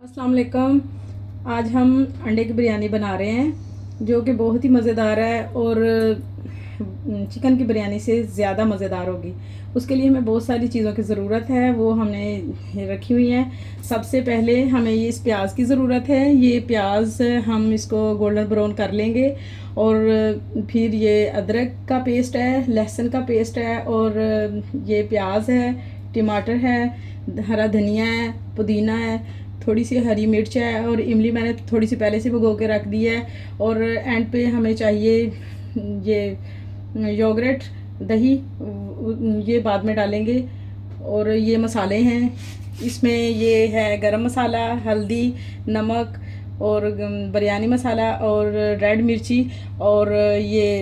अस्सलाम वालेकुम। आज हम अंडे की बिरयानी बना रहे हैं जो कि बहुत ही मज़ेदार है और चिकन की बिरयानी से ज़्यादा मज़ेदार होगी। उसके लिए हमें बहुत सारी चीज़ों की ज़रूरत है, वो हमने रखी हुई हैं। सबसे पहले हमें ये इस प्याज की ज़रूरत है। ये प्याज हम इसको गोल्डन ब्राउन कर लेंगे। और फिर ये अदरक का पेस्ट है, लहसुन का पेस्ट है, और ये प्याज है, टमाटर है, हरा धनिया है, पुदीना है, थोड़ी सी हरी मिर्च है, और इमली मैंने थोड़ी सी पहले से भिगो के रख दी है। और एंड पे हमें चाहिए ये योगर्ट, दही, ये बाद में डालेंगे। और ये मसाले हैं इसमें, ये है गरम मसाला, हल्दी, नमक, और बिरयानी मसाला, और रेड मिर्ची, और ये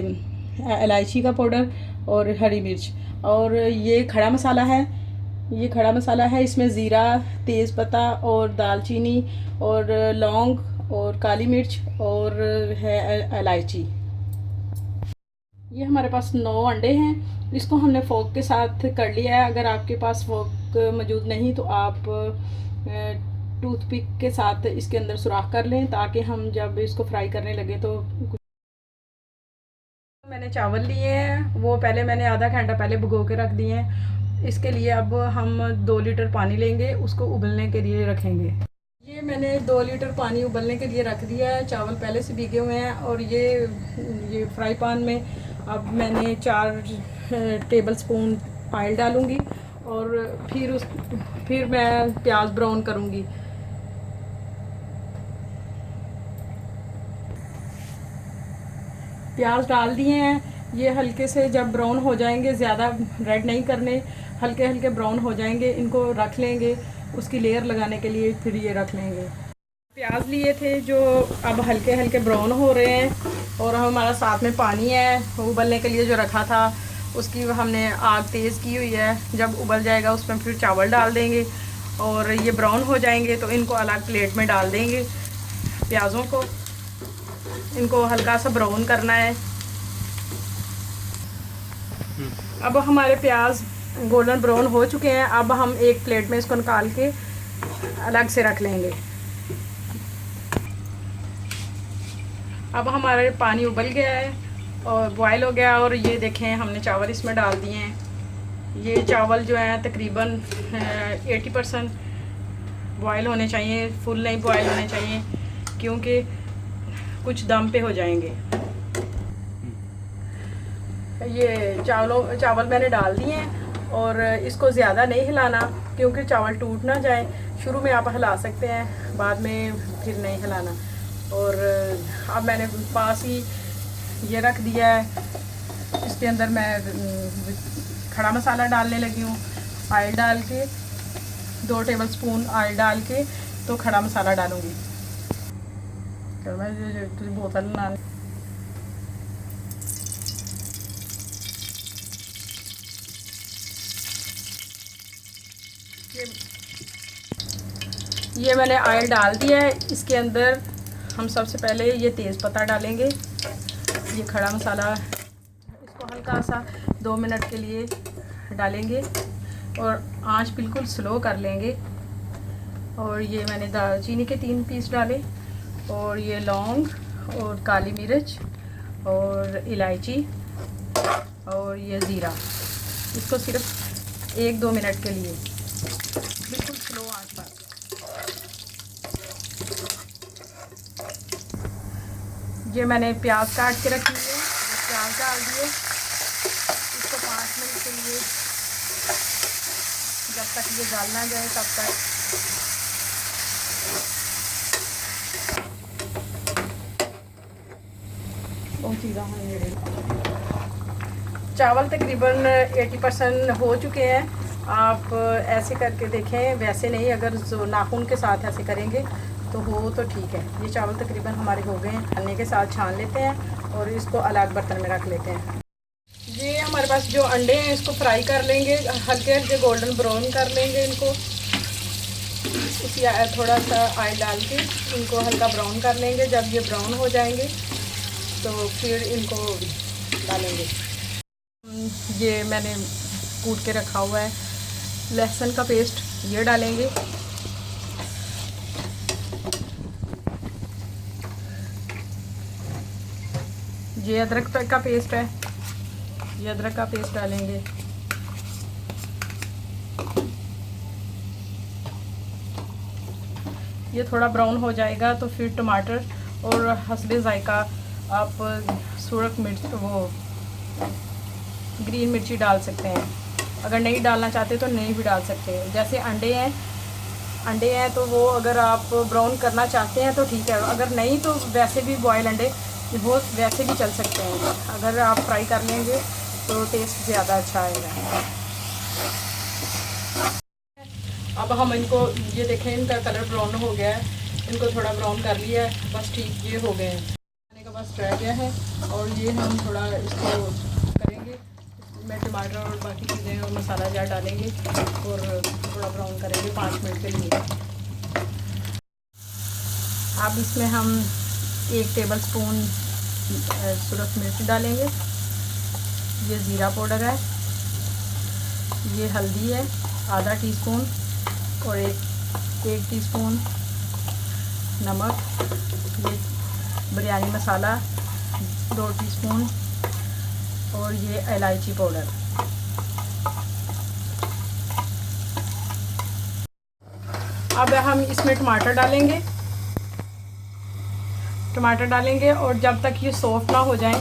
इलायची का पाउडर, और हरी मिर्च, और ये खड़ा मसाला है। ये खड़ा मसाला है, इसमें ज़ीरा, तेज़पत्ता, और दालचीनी, और लौंग, और काली मिर्च, और है इलायची। ये हमारे पास 9 अंडे हैं। इसको हमने फोक के साथ कर लिया है। अगर आपके पास फोक मौजूद नहीं तो आप टूथपिक के साथ इसके अंदर सुराख कर लें, ताकि हम जब इसको फ्राई करने लगे तो मैंने चावल लिए हैं, वो पहले मैंने आधा घंटा पहले भिगो के रख दिए हैं। इसके लिए अब हम 2 लीटर पानी लेंगे, उसको उबलने के लिए रखेंगे। ये मैंने 2 लीटर पानी उबलने के लिए रख दिया है। चावल पहले से भीगे हुए हैं। और ये फ्राई पैन में अब मैंने 4 टेबल स्पून ऑयल डालूँगी, और फिर मैं प्याज ब्राउन करूँगी। प्याज डाल दिए हैं। ये हल्के से जब ब्राउन हो जाएंगे, ज़्यादा रेड नहीं करने, हल्के हल्के ब्राउन हो जाएंगे, इनको रख लेंगे उसकी लेयर लगाने के लिए। फिर ये रख लेंगे। प्याज लिए थे जो अब हल्के हल्के ब्राउन हो रहे हैं, और हमारा साथ में पानी है उबलने के लिए जो रखा था, उसकी हमने आग तेज़ की हुई है। जब उबल जाएगा उसमें फिर चावल डाल देंगे, और ये ब्राउन हो जाएंगे तो इनको अलग प्लेट में डाल देंगे। प्याज़ों को इनको हल्का सा ब्राउन करना है। अब हमारे प्याज गोल्डन ब्राउन हो चुके हैं। अब हम एक प्लेट में इसको निकाल के अलग से रख लेंगे। अब हमारे पानी उबल गया है और बॉयल हो गया, और ये देखें हमने चावल इसमें डाल दिए हैं। ये चावल जो है तकरीबन 80% बॉयल होने चाहिए, फुल नहीं बॉयल होने चाहिए, क्योंकि कुछ दम पे हो जाएंगे। ये चावल मैंने डाल दिए हैं, और इसको ज़्यादा नहीं हिलाना, क्योंकि चावल टूट ना जाए। शुरू में आप हिला सकते हैं, बाद में फिर नहीं हिलाना। और अब मैंने पास ही ये रख दिया है। इसके अंदर मैं खड़ा मसाला डालने लगी हूँ। ऑयल डाल के 2 टेबल स्पून ऑयल डाल के तो खड़ा मसाला डालूँगी। तो मैं बोतल ना, ये मैंने ऑयल डाल दिया है। इसके अंदर हम सबसे पहले ये तेज़पत्ता डालेंगे, ये खड़ा मसाला, इसको हल्का सा 2 मिनट के लिए डालेंगे, और आंच बिल्कुल स्लो कर लेंगे। और ये मैंने दालचीनी के 3 पीस डाले, और ये लौंग, और काली मिर्च, और इलायची, और ये ज़ीरा। इसको सिर्फ 1-2 मिनट के लिए बिल्कुल स्लो आंच पर। ये मैंने प्याज काट के रखी है, प्याज डाल दिए। इसको 5 मिनट के लिए, जब तक ये गाल ना जाए तब तक। चावल तकरीबन 80% हो चुके हैं। आप ऐसे करके देखें, वैसे नहीं, अगर नाखून के साथ ऐसे करेंगे तो तो ठीक है। ये चावल तकरीबन हमारे हो गए हैं। छानने के साथ छान लेते हैं, और इसको अलग बर्तन में रख लेते हैं। ये हमारे पास जो अंडे हैं इसको फ्राई कर लेंगे, हल्के हल्के गोल्डन ब्राउन कर लेंगे इनको। इसी थोड़ा सा ऑयल डाल के इनको हल्का ब्राउन कर लेंगे। जब ये ब्राउन हो जाएंगे तो फिर इनको डालेंगे। ये मैंने कूट के रखा हुआ है लहसुन का पेस्ट, ये डालेंगे। ये अदरक का पेस्ट है, ये अदरक का पेस्ट डालेंगे। ये थोड़ा ब्राउन हो जाएगा तो फिर टमाटर और हस्बे ज़ायका आप सूरख मिर्च वो ग्रीन मिर्ची डाल सकते हैं। अगर नहीं डालना चाहते तो नहीं भी डाल सकते हैं। जैसे अंडे हैं तो वो अगर आप ब्राउन करना चाहते हैं तो ठीक है, अगर नहीं तो वैसे भी बॉयल अंडे वो वैसे भी चल सकते हैं। अगर आप फ्राई कर लेंगे तो टेस्ट ज़्यादा अच्छा आएगा। अब हम इनको, ये देखें इनका कलर ब्राउन हो गया है, इनको थोड़ा ब्राउन कर लिया है, बस ठीक ये हो गए हैं। खाने का बस रह गया है और ये हम थोड़ा इसको करेंगे, इसमें टमाटर और बाकी चीज़ें और मसाला जार डालेंगे और थोड़ा ब्राउन करेंगे 5 मिनट के लिए। अब इसमें हम 1 टेबलस्पून सूरख मिर्च डालेंगे, ये ज़ीरा पाउडर है, ये हल्दी है आधा टीस्पून और 1 टीस्पून नमक, ये बिरयानी मसाला 2 टीस्पून और ये इलायची पाउडर। अब हम इसमें टमाटर डालेंगे और जब तक ये सॉफ्ट ना हो जाए,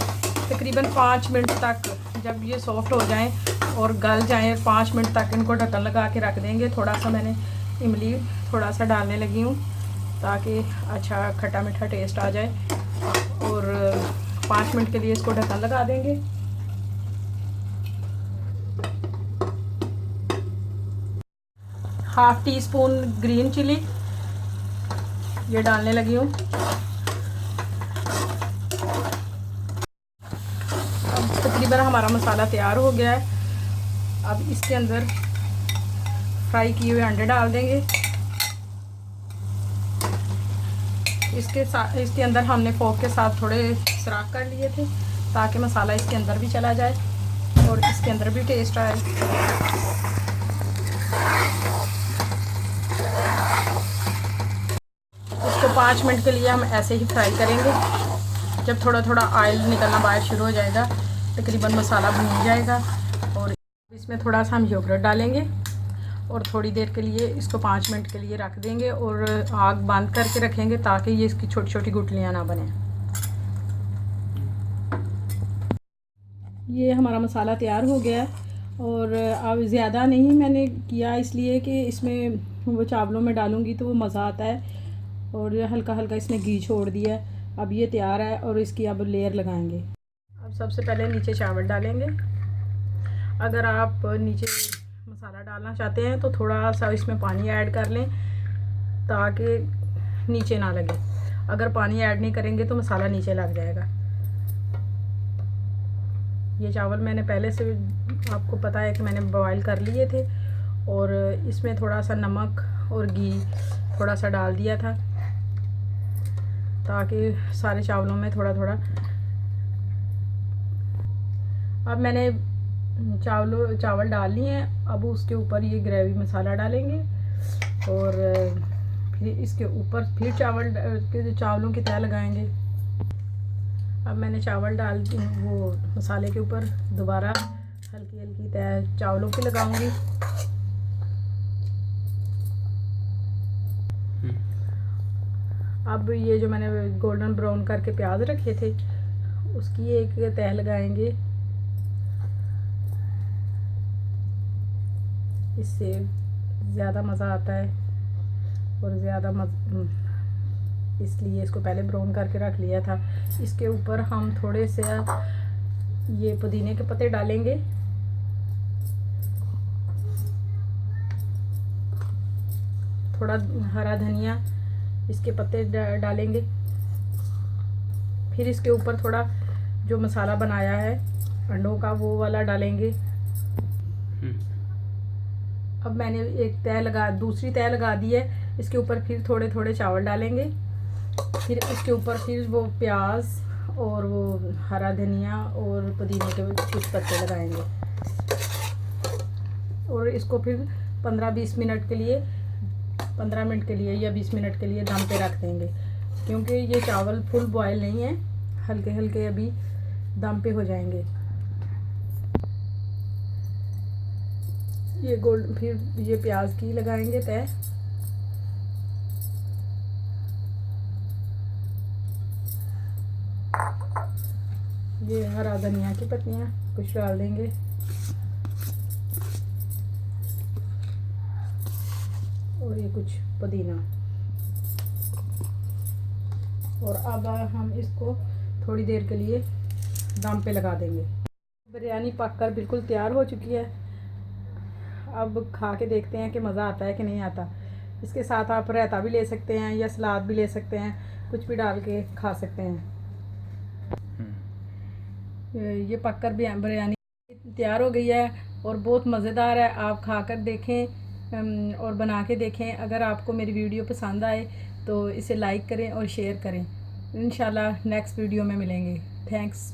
तकरीबन 5 मिनट तक, जब ये सॉफ्ट हो जाएं और गल जाएं 5 मिनट तक इनको ढक्कन लगा के रख देंगे। थोड़ा सा मैंने इमली थोड़ा सा डालने लगी हूँ ताकि अच्छा खट्टा मीठा टेस्ट आ जाए और 5 मिनट के लिए इसको ढक्कन लगा देंगे। ½ टीस्पून ग्रीन चिली ये डालने लगी हूँ। अब तकरीबन हमारा मसाला तैयार हो गया है। अब इसके अंदर फ्राई किए हुए अंडे डाल देंगे। इसके अंदर हमने फोक के साथ थोड़े सुराख कर लिए थे ताकि मसाला इसके अंदर भी चला जाए और इसके अंदर भी टेस्ट आए। इसको 5 मिनट के लिए हम ऐसे ही फ्राई करेंगे। जब थोड़ा थोड़ा ऑयल निकलना बाहर शुरू हो जाएगा, तकरीबन मसाला भून जाएगा और इसमें थोड़ा सा हम योगर्ट डालेंगे और थोड़ी देर के लिए इसको 5 मिनट के लिए रख देंगे और आग बंद करके रखेंगे ताकि ये इसकी छोटी छोटी गुठलियाँ ना बने। ये हमारा मसाला तैयार हो गया और अब ज़्यादा नहीं मैंने किया, इसलिए कि इसमें वो चावलों में डालूँगी तो वो मज़ा आता है और हल्का हल्का इसने घी छोड़ दिया है। अब ये तैयार है और इसकी अब लेयर लगाएंगे। अब सबसे पहले नीचे चावल डालेंगे। अगर आप नीचे मसाला डालना चाहते हैं तो थोड़ा सा इसमें पानी ऐड कर लें ताकि नीचे ना लगे। अगर पानी ऐड नहीं करेंगे तो मसाला नीचे लग जाएगा। ये चावल मैंने पहले से, आपको पता है कि मैंने बॉयल कर लिए थे और इसमें थोड़ा सा नमक और घी थोड़ा सा डाल दिया था ताकि सारे चावलों में थोड़ा थोड़ा। अब मैंने चावल डाल लिए हैं। अब उसके ऊपर ये ग्रेवी मसाला डालेंगे और फिर इसके ऊपर फिर चावलों की तह लगाएंगे। अब मैंने चावल डाल वो मसाले के ऊपर दोबारा हल्की हल्की तह चावलों की लगाऊंगी। अब ये जो मैंने गोल्डन ब्राउन करके प्याज रखे थे उसकी एक तह लगाएंगे। इससे ज़्यादा मज़ा आता है और इसलिए इसको पहले ब्राउन करके रख लिया था। इसके ऊपर हम थोड़े से ये पुदीने के पत्ते डालेंगे, थोड़ा हरा धनिया इसके पत्ते डालेंगे। फिर इसके ऊपर थोड़ा जो मसाला बनाया है अंडों का वो वाला डालेंगे। अब मैंने दूसरी तह लगा दी है। इसके ऊपर फिर थोड़े थोड़े चावल डालेंगे। फिर इसके ऊपर फिर वो प्याज और वो हरा धनिया और पुदीने के कुछ पत्ते लगाएंगे और इसको फिर 15 मिनट के लिए या 20 मिनट के लिए दम पे रख देंगे, क्योंकि ये चावल फुल बॉयल नहीं है, हल्के हल्के अभी दम पे हो जाएंगे। ये गोल्ड, फिर ये प्याज की लगाएंगे तय। ये हरा धनिया की पत्तियाँ कुछ डाल देंगे। और ये कुछ पुदीना। और अब हम इसको थोड़ी देर के लिए दम पे लगा देंगे। बिरयानी पककर बिल्कुल तैयार हो चुकी है। अब खा के देखते हैं कि मज़ा आता है कि नहीं आता। इसके साथ आप रायता भी ले सकते हैं या सलाद भी ले सकते हैं, कुछ भी डाल के खा सकते हैं। ये पककर बिरयानी तैयार हो गई है और बहुत मज़ेदार है। आप खाकर देखें और बना के देखें। अगर आपको मेरी वीडियो पसंद आए तो इसे लाइक करें और शेयर करें। इंशाल्लाह नेक्स्ट वीडियो में मिलेंगे। थैंक्स।